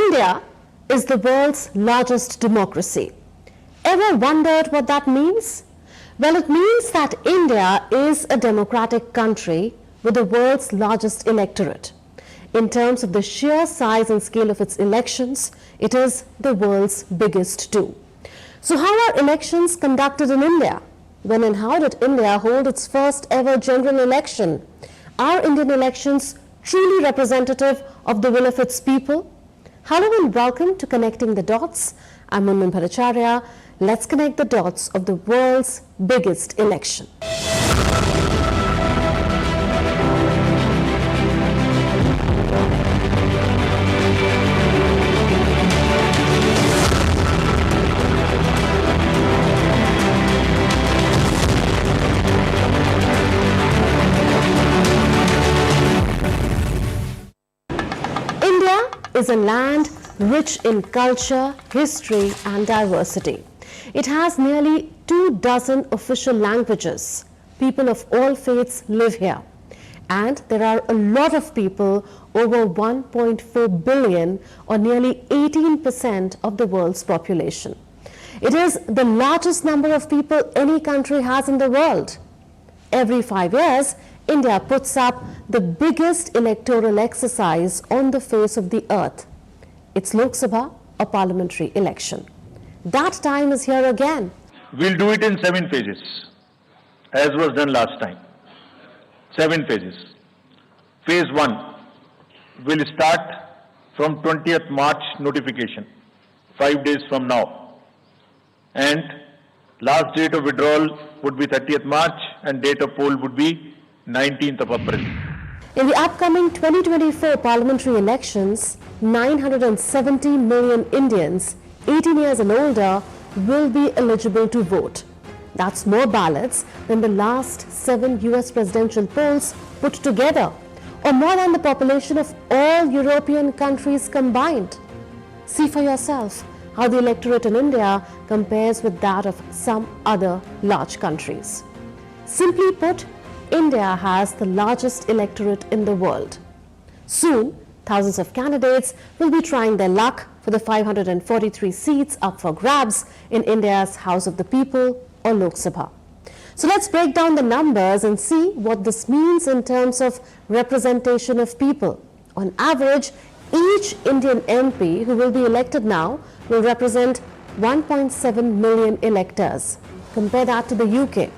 India is the world's largest democracy. Ever wondered what that means? Well, it means that India is a democratic country with the world's largest electorate. In terms of the sheer size and scale of its elections, it is the world's biggest too. So how are elections conducted in India? When and how did India hold its first ever general election? Are Indian elections truly representative of the will of its people? Hello and welcome to Connecting the Dots. I'm Munmin Bhattacharya. Let's connect the dots of the world's biggest election. India is a land rich in culture, history and diversity. It has nearly 24 official languages. People of all faiths live here. And there are a lot of people, over 1.4 billion, or nearly 18% of the world's population. It is the largest number of people any country has in the world. Every 5 years, India puts up the biggest electoral exercise on the face of the earth. It's Lok Sabha, a parliamentary election. That time is here again. We'll do it in 7 phases, as was done last time. 7 phases. Phase 1 will start from 20th March notification, 5 days from now. And last date of withdrawal would be 30th March and date of poll would be 19th of April. In the upcoming 2024 parliamentary elections, 970 million Indians 18 years and older will be eligible to vote. That's more ballots than the last 7 US presidential polls put together, or more than the population of all European countries combined. See for yourself how the electorate in India compares with that of some other large countries. Simply put, India has the largest electorate in the world. Soon, thousands of candidates will be trying their luck for the 543 seats up for grabs in India's House of the People, or Lok Sabha. So let's break down the numbers and see what this means in terms of representation of people. On average, each Indian MP who will be elected now will represent 1.7 million electors. Compare that to the UK.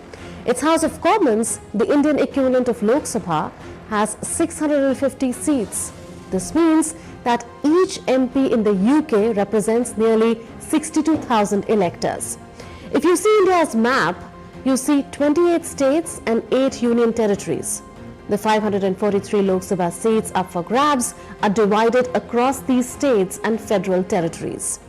Its House of Commons, the Indian equivalent of Lok Sabha, has 650 seats. This means that each MP in the UK represents nearly 62,000 electors. If you see India's map, you see 28 states and 8 union territories. The 543 Lok Sabha seats up for grabs are divided across these states and federal territories.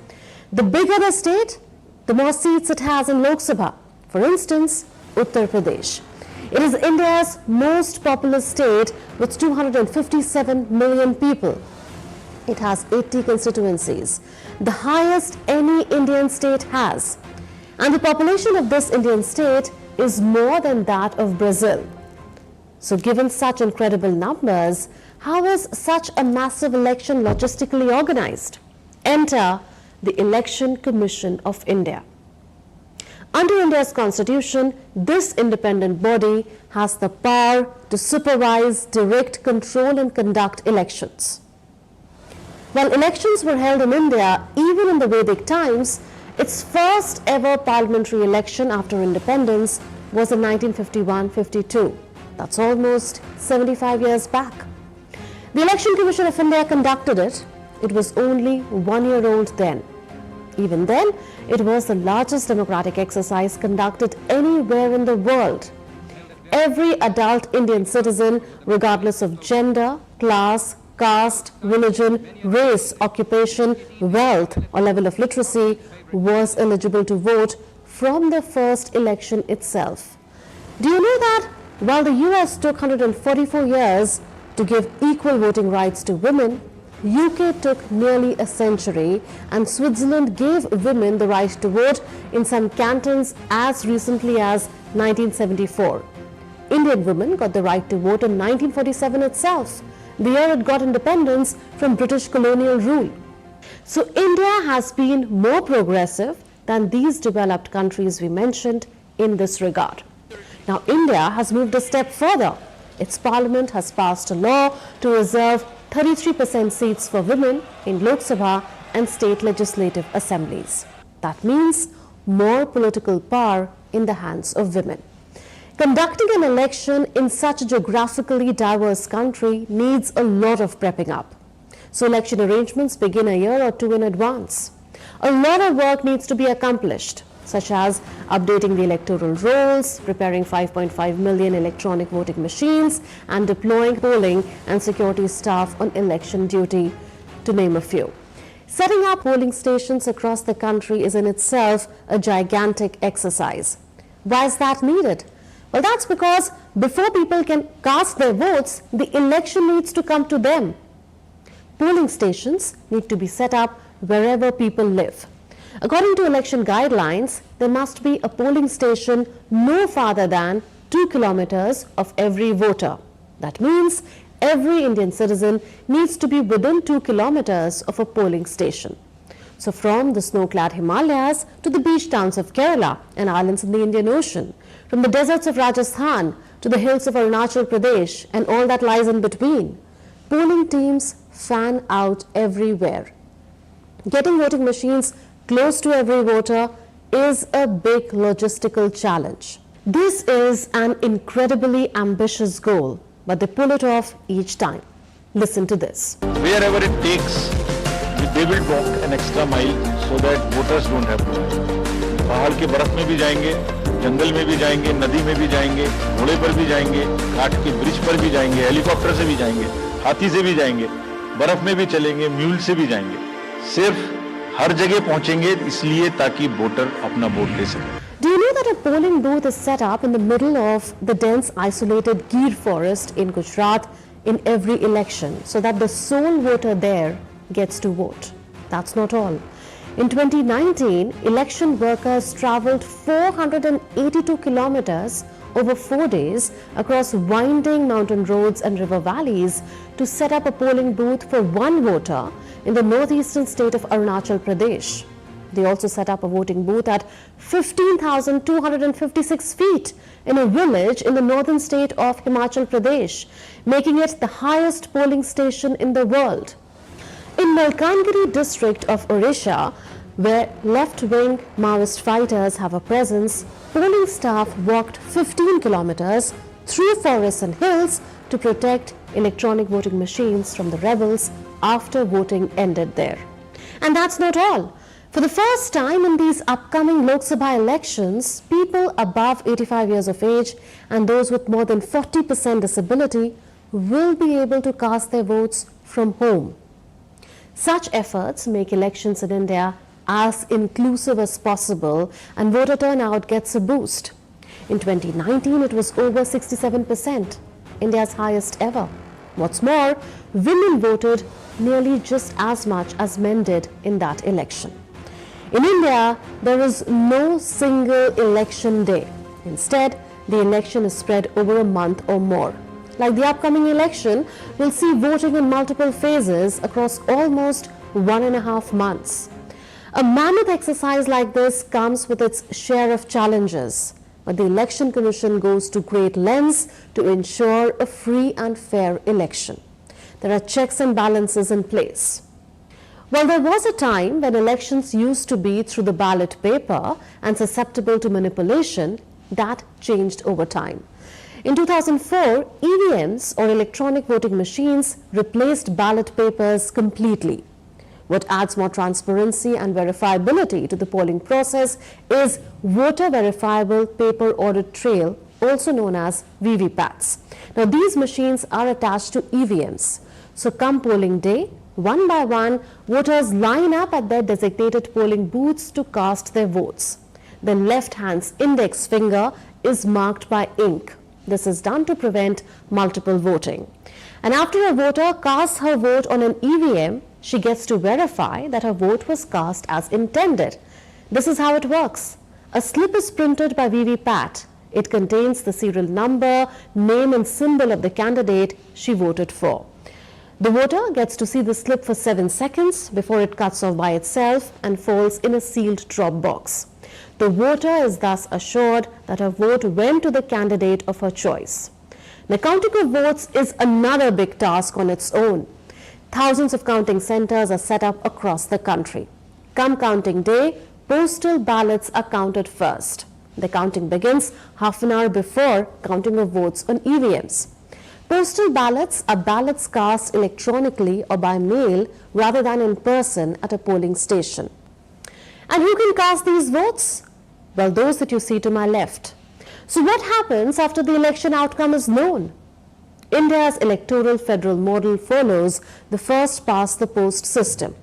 The bigger the state, the more seats it has in Lok Sabha. For instance, Uttar Pradesh. It is India's most populous state with 257 million people. It has 80 constituencies, the highest any Indian state has. And the population of this Indian state is more than that of Brazil. So given such incredible numbers, how is such a massive election logistically organized? Enter the Election Commission of India. Under India's constitution, this independent body has the power to supervise, direct, control and conduct elections. While elections were held in India even in the Vedic times, its first ever parliamentary election after independence was in 1951-52. That's almost 75 years back. The Election Commission of India conducted it. It was only 1 year old then. Even then, it was the largest democratic exercise conducted anywhere in the world. Every adult Indian citizen, regardless of gender, class, caste, religion, race, occupation, wealth, or level of literacy, was eligible to vote from the first election itself. Do you know that while the US took 144 years to give equal voting rights to women, UK took nearly a century, and Switzerland gave women the right to vote in some cantons as recently as 1974. Indian women got the right to vote in 1947 itself, the year it got independence from British colonial rule. So India has been more progressive than these developed countries we mentioned in this regard. Now India has moved a step further. Its parliament has passed a law to reserve 33% seats for women in Lok Sabha and state legislative assemblies. That means more political power in the hands of women. Conducting an election in such a geographically diverse country needs a lot of prepping up. So election arrangements begin a year or two in advance. A lot of work needs to be accomplished, such as updating the electoral rolls, preparing 5.5 million electronic voting machines, and deploying polling and security staff on election duty, to name a few. Setting up polling stations across the country is in itself a gigantic exercise. Why is that needed? Well, that's because before people can cast their votes, the election needs to come to them. Polling stations need to be set up wherever people live. According to election guidelines, there must be a polling station no farther than 2 kilometers of every voter. That means every Indian citizen needs to be within 2 kilometers of a polling station. So from the snow-clad Himalayas to the beach towns of Kerala and islands in the Indian Ocean, from the deserts of Rajasthan to the hills of Arunachal Pradesh and all that lies in between, polling teams fan out everywhere. Getting voting machines close to every voter is a big logistical challenge. This is an incredibly ambitious goal, but they pull it off each time. Listen to this. Wherever it takes, they will walk an extra mile so that voters don't have to. पहाड़ के बर्फ में भी जाएंगे, जंगल में भी जाएंगे, नदी में भी जाएंगे, घोड़े पर भी जाएंगे, घाट के ब्रिज पर भी जाएंगे, हेलीकॉप्टर से भी जाएंगे, हाथी से भी जाएंगे, बर्फ में भी चलेंगे, म्यूल से भी जाएंगे. सिर्फ हर जगह पहुंचेंगे इसलिए ताकि वोटर अपना वोट दे सके. Do you know that a polling booth is set up in the middle of the dense isolated Gir forest in Gujarat in every election so that the sole voter there gets to vote? That's not all. In 2019, election workers traveled 482 kilometers over 4 days across winding mountain roads and river valleys to set up a polling booth for one voter in the northeastern state of Arunachal Pradesh. They also set up a voting booth at 15,256 feet in a village in the northern state of Himachal Pradesh, making it the highest polling station in the world. In Malkangiri district of Odisha, where left-wing Maoist fighters have a presence, polling staff walked 15 kilometers through forests and hills to protect electronic voting machines from the rebels after voting ended there. And that's not all. For the first time in these upcoming Lok Sabha elections, people above 85 years of age and those with more than 40% disability will be able to cast their votes from home. Such efforts make elections in India as inclusive as possible and voter turnout gets a boost. In 2019, it was over 67%, India's highest ever. What's more, women voted nearly just as much as men did in that election. In India, there is no single election day. Instead, the election is spread over a month or more. Like the upcoming election, we'll see voting in multiple phases across almost 1.5 months. A mammoth exercise like this comes with its share of challenges, but the Election Commission goes to great lengths to ensure a free and fair election. There are checks and balances in place. Well, there was a time when elections used to be through the ballot paper and susceptible to manipulation. That changed over time. In 2004, EVMs or electronic voting machines replaced ballot papers completely. What adds more transparency and verifiability to the polling process is voter verifiable paper audit trail, also known as VVPATs. Now, these machines are attached to EVMs. So come polling day, one by one, voters line up at their designated polling booths to cast their votes. The left hand's index finger is marked by ink. This is done to prevent multiple voting. And after a voter casts her vote on an EVM, she gets to verify that her vote was cast as intended. This is how it works. A slip is printed by VVPAT. It contains the serial number, name and symbol of the candidate she voted for. The voter gets to see the slip for 7 seconds before it cuts off by itself and falls in a sealed drop box. The voter is thus assured that her vote went to the candidate of her choice. The counting of votes is another big task on its own. Thousands of counting centers are set up across the country. Come counting day, postal ballots are counted first. The counting begins half an hour before counting of votes on EVMs. Postal ballots are ballots cast electronically or by mail rather than in person at a polling station. And who can cast these votes? Well, those that you see to my left. So what happens after the election outcome is known? India's electoral federal model follows the first past the post system.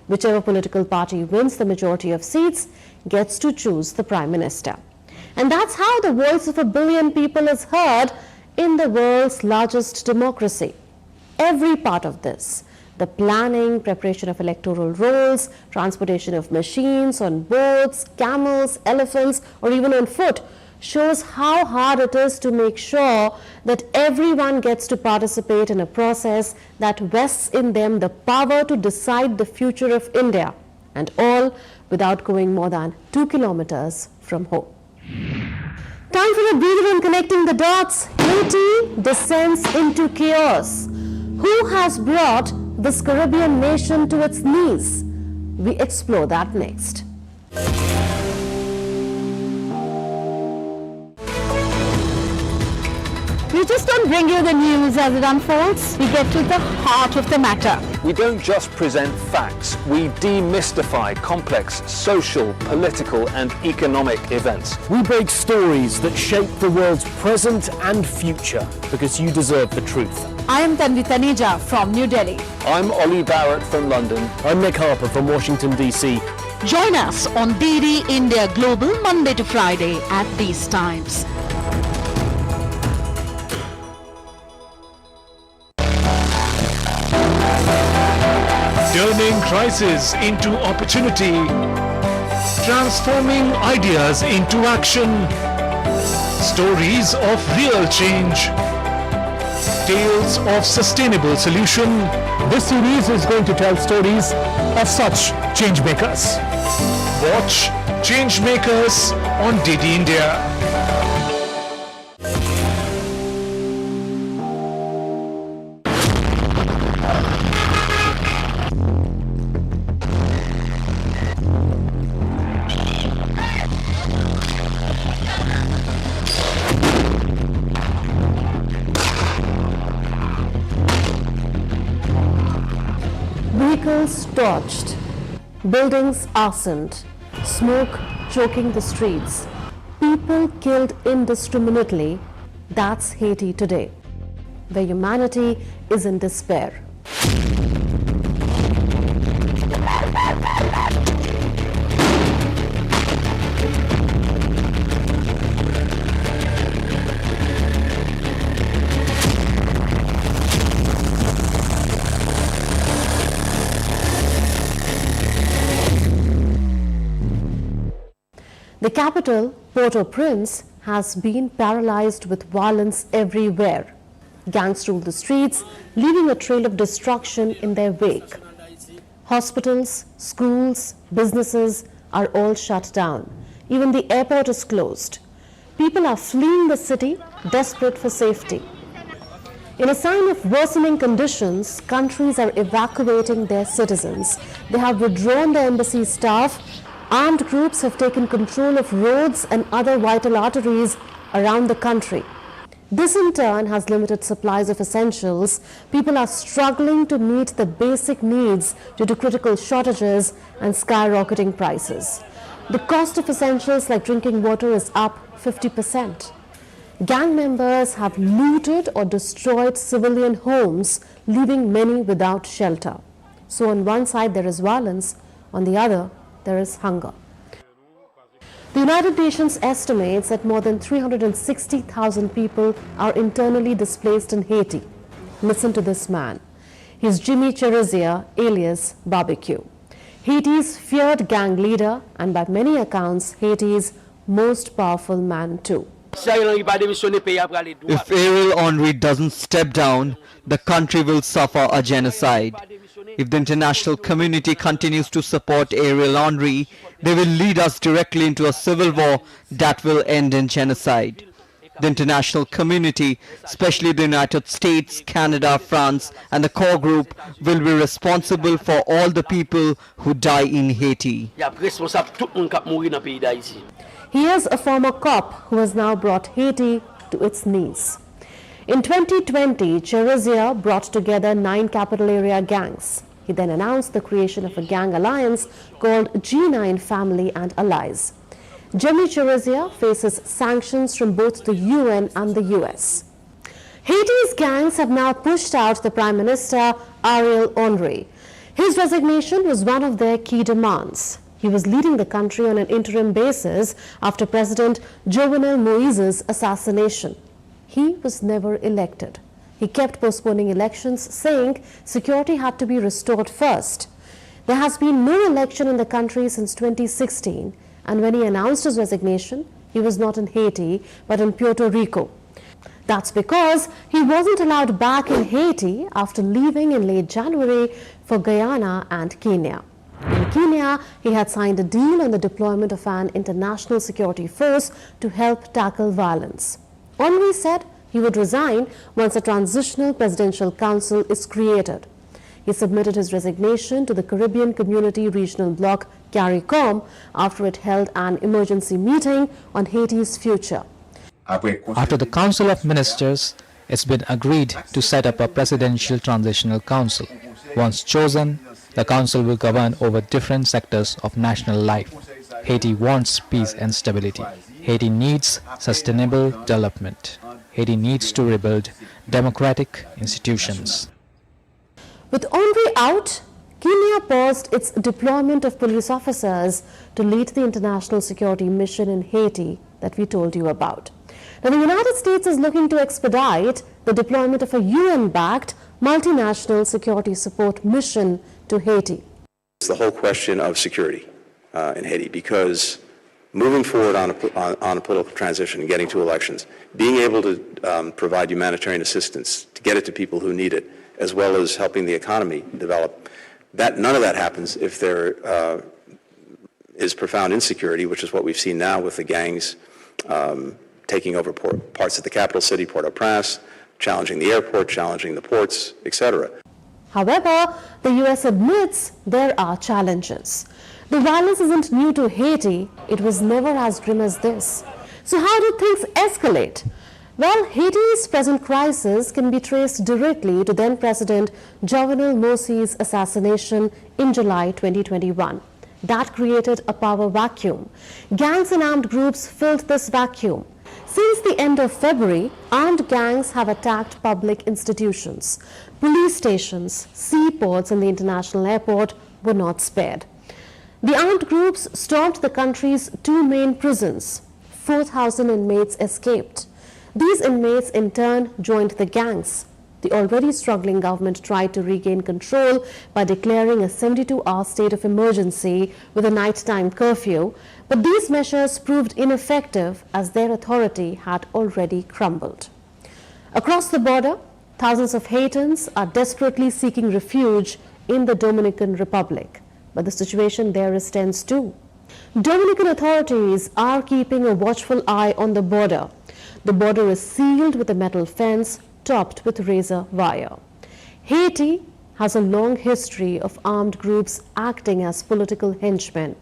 Whichever political party wins the majority of seats gets to choose the Prime Minister. And that's how the voice of 1 billion people is heard in the world's largest democracy. Every part of this, the planning, preparation of electoral rolls, transportation of machines on boats, camels, elephants, or even on foot, shows how hard it is to make sure that everyone gets to participate in a process that vests in them the power to decide the future of India, and all without going more than 2 kilometers from home. Time for a breather on connecting the dots. Haiti descends into chaos. Who has brought this Caribbean nation to its knees? We explore that next. We just don't bring you the news as it unfolds. We get to the heart of the matter. We don't just present facts, we demystify complex social, political and economic events. We break stories that shape the world's present and future because you deserve the truth. I am Tanvi Taneja from New Delhi. I'm Ollie Barrett from London. I'm Nick Harper from Washington, D.C. Join us on DD India Global Monday to Friday at these times. Turning crisis into opportunity, transforming ideas into action, stories of real change, tales of sustainable solution. This series is going to tell stories of such changemakers. Watch Changemakers on DD India. Vehicles torched, buildings arsoned, smoke choking the streets, people killed indiscriminately. That's Haiti today, where humanity is in despair. The capital, Port-au-Prince, has been paralyzed with violence everywhere. Gangs rule the streets, leaving a trail of destruction in their wake. Hospitals, schools, businesses are all shut down. Even the airport is closed. People are fleeing the city, desperate for safety. In a sign of worsening conditions, countries are evacuating their citizens. They have withdrawn their embassy staff. Armed groups have taken control of roads and other vital arteries around the country. This in turn has limited supplies of essentials. People are struggling to meet the basic needs due to critical shortages and skyrocketing prices. The cost of essentials like drinking water is up 50%. Gang members have looted or destroyed civilian homes, leaving many without shelter. So on one side there is violence, on the other there is hunger. The United Nations estimates that more than 360,000 people are internally displaced in Haiti. Listen to this man. He's Jimmy Cherizia, alias Barbecue. Haiti's feared gang leader and by many accounts, Haiti's most powerful man too. If Ariel Henry doesn't step down, the country will suffer a genocide. If the international community continues to support Ariel Henry, they will lead us directly into a civil war that will end in genocide. The international community, especially the United States, Canada, France, and the core group, will be responsible for all the people who die in Haiti. He is a former cop who has now brought Haiti to its knees. In 2020, Cherizia brought together 9 capital area gangs. He then announced the creation of a gang alliance called G9 Family and Allies. Jimmy Cherizia faces sanctions from both the UN and the US. Haiti's gangs have now pushed out the Prime Minister, Ariel Henry. His resignation was one of their key demands. He was leading the country on an interim basis after President Jovenel Moise's assassination. He was never elected. He kept postponing elections, saying security had to be restored first. There has been no election in the country since 2016, and when he announced his resignation, he was not in Haiti, but in Puerto Rico. That's because he wasn't allowed back in Haiti after leaving in late January for Guyana and Kenya. In Kenya, he had signed a deal on the deployment of an international security force to help tackle violence. Henry said he would resign once a transitional presidential council is created. He submitted his resignation to the Caribbean Community Regional Bloc CARICOM after it held an emergency meeting on Haiti's future. After the Council of Ministers, it's been agreed to set up a presidential transitional council. Once chosen, the council will govern over different sectors of national life. Haiti wants peace and stability. Haiti needs sustainable development. Haiti needs to rebuild democratic institutions. With Henry out, Kenya paused its deployment of police officers to lead the international security mission in Haiti that we told you about. Now, the United States is looking to expedite the deployment of a UN-backed multinational security support mission to Haiti. It's the whole question of security in Haiti, because moving forward on a political transition and getting to elections, being able to provide humanitarian assistance to get it to people who need it, as well as helping the economy develop, none of that happens if there is profound insecurity, which is what we've seen now with the gangs taking over parts of the capital city, Port-au-Prince, challenging the airport, challenging the ports, etc. However, the US admits there are challenges. The violence isn't new to Haiti. It was never as grim as this. So how do things escalate? Well, Haiti's present crisis can be traced directly to then-President Jovenel Moise's assassination in July 2021. That created a power vacuum. Gangs and armed groups filled this vacuum. Since the end of February, armed gangs have attacked public institutions. Police stations, seaports and the international airport were not spared. The armed groups stormed the country's 2 main prisons. 4,000 inmates escaped. These inmates in turn joined the gangs. The already struggling government tried to regain control by declaring a 72-hour state of emergency with a nighttime curfew, but these measures proved ineffective as their authority had already crumbled. Across the border, thousands of Haitians are desperately seeking refuge in the Dominican Republic, but the situation there is tense too. Dominican authorities are keeping a watchful eye on the border. The border is sealed with a metal fence topped with razor wire. Haiti has a long history of armed groups acting as political henchmen.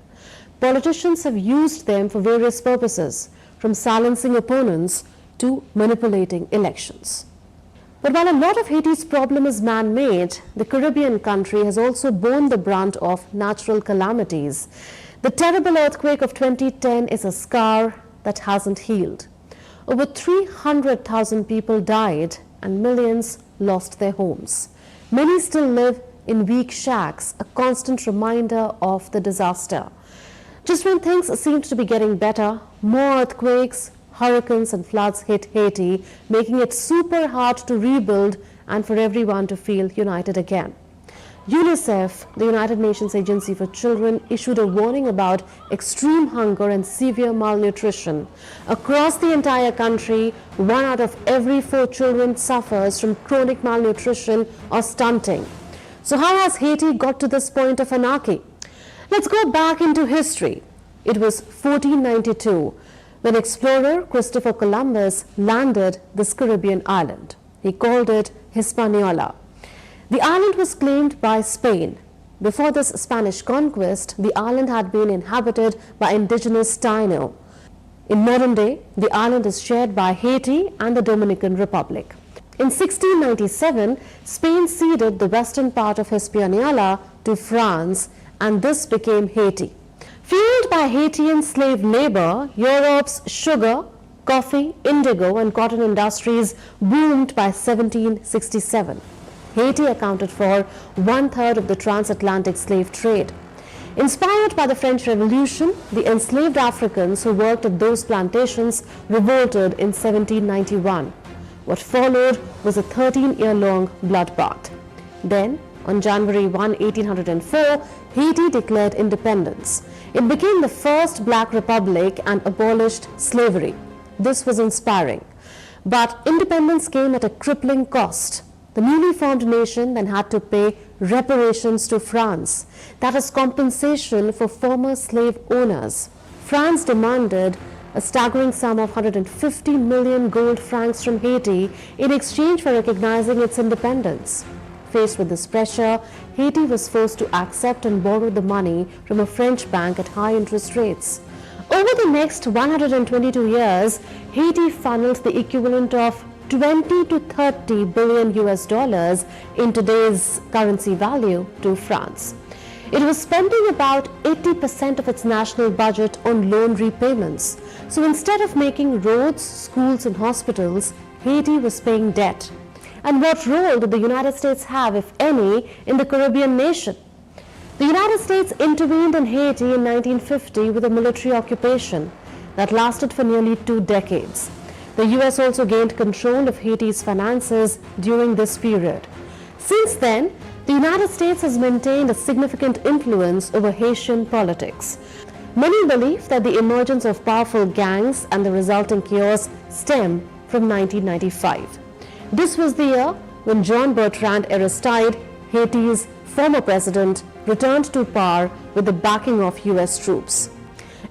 Politicians have used them for various purposes, from silencing opponents to manipulating elections. But while a lot of Haiti's problem is man-made, the Caribbean country has also borne the brunt of natural calamities. The terrible earthquake of 2010 is a scar that hasn't healed. Over 300,000 people died and millions lost their homes. Many still live in weak shacks, a constant reminder of the disaster. Just when things seemed to be getting better, more earthquakes, hurricanes and floods hit Haiti, making it super hard to rebuild and for everyone to feel united again. UNICEF, the United Nations Agency for Children, issued a warning about extreme hunger and severe malnutrition. Across the entire country, 1 out of every 4 children suffers from chronic malnutrition or stunting. So how has Haiti got to this point of anarchy? Let's go back into history. It was 1492 when explorer Christopher Columbus landed this Caribbean island. He called it Hispaniola. The island was claimed by Spain. Before this Spanish conquest, the island had been inhabited by indigenous Taino. In modern day, the island is shared by Haiti and the Dominican Republic. In 1697, Spain ceded the western part of Hispaniola to France, and this became Haiti. Fueled by Haitian slave labor, Europe's sugar, coffee, indigo and cotton industries boomed by 1767. Haiti accounted for 1/3 of the transatlantic slave trade. Inspired by the French Revolution, the enslaved Africans who worked at those plantations revolted in 1791. What followed was a 13-year-long bloodbath. Then, on January 1, 1804, Haiti declared independence. It became the first black republic and abolished slavery. This was inspiring. But independence came at a crippling cost. The newly formed nation then had to pay reparations to France, that is compensation for former slave owners. France demanded a staggering sum of 150 million gold francs from Haiti in exchange for recognizing its independence. Faced with this pressure, Haiti was forced to accept and borrow the money from a French bank at high interest rates. Over the next 122 years, Haiti funneled the equivalent of 20 to 30 billion US dollars in today's currency value to France. It was spending about 80% of its national budget on loan repayments. So instead of making roads, schools and hospitals, Haiti was paying debt. And what role did the United States have, if any, in the Caribbean nation? The United States intervened in Haiti in 1950 with a military occupation that lasted for nearly 2 decades. The US also gained control of Haiti's finances during this period. Since then, the United States has maintained a significant influence over Haitian politics. Many believe that the emergence of powerful gangs and the resulting chaos stem from 1995. This was the year when John Bertrand Aristide, Haiti's former president, returned to power with the backing of US troops.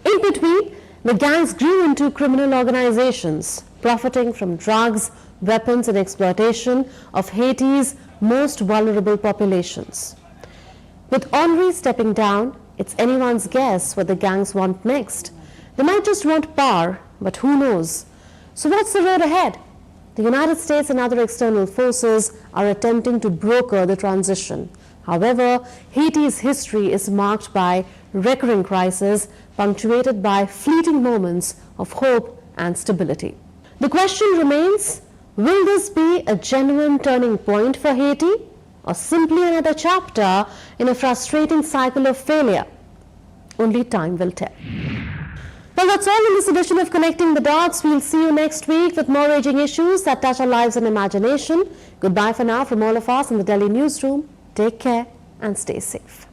In between, the gangs grew into criminal organizations, profiting from drugs, weapons and exploitation of Haiti's most vulnerable populations. With Henri stepping down, it's anyone's guess what the gangs want next. They might just want power, but who knows? So what's the road ahead? The United States and other external forces are attempting to broker the transition. However, Haiti's history is marked by recurring crises, punctuated by fleeting moments of hope and stability. The question remains, will this be a genuine turning point for Haiti, or simply another chapter in a frustrating cycle of failure? Only time will tell. Well, that's all in this edition of Connecting the Dots. We'll see you next week with more raging issues that touch our lives and imagination. Goodbye for now from all of us in the Delhi newsroom. Take care and stay safe.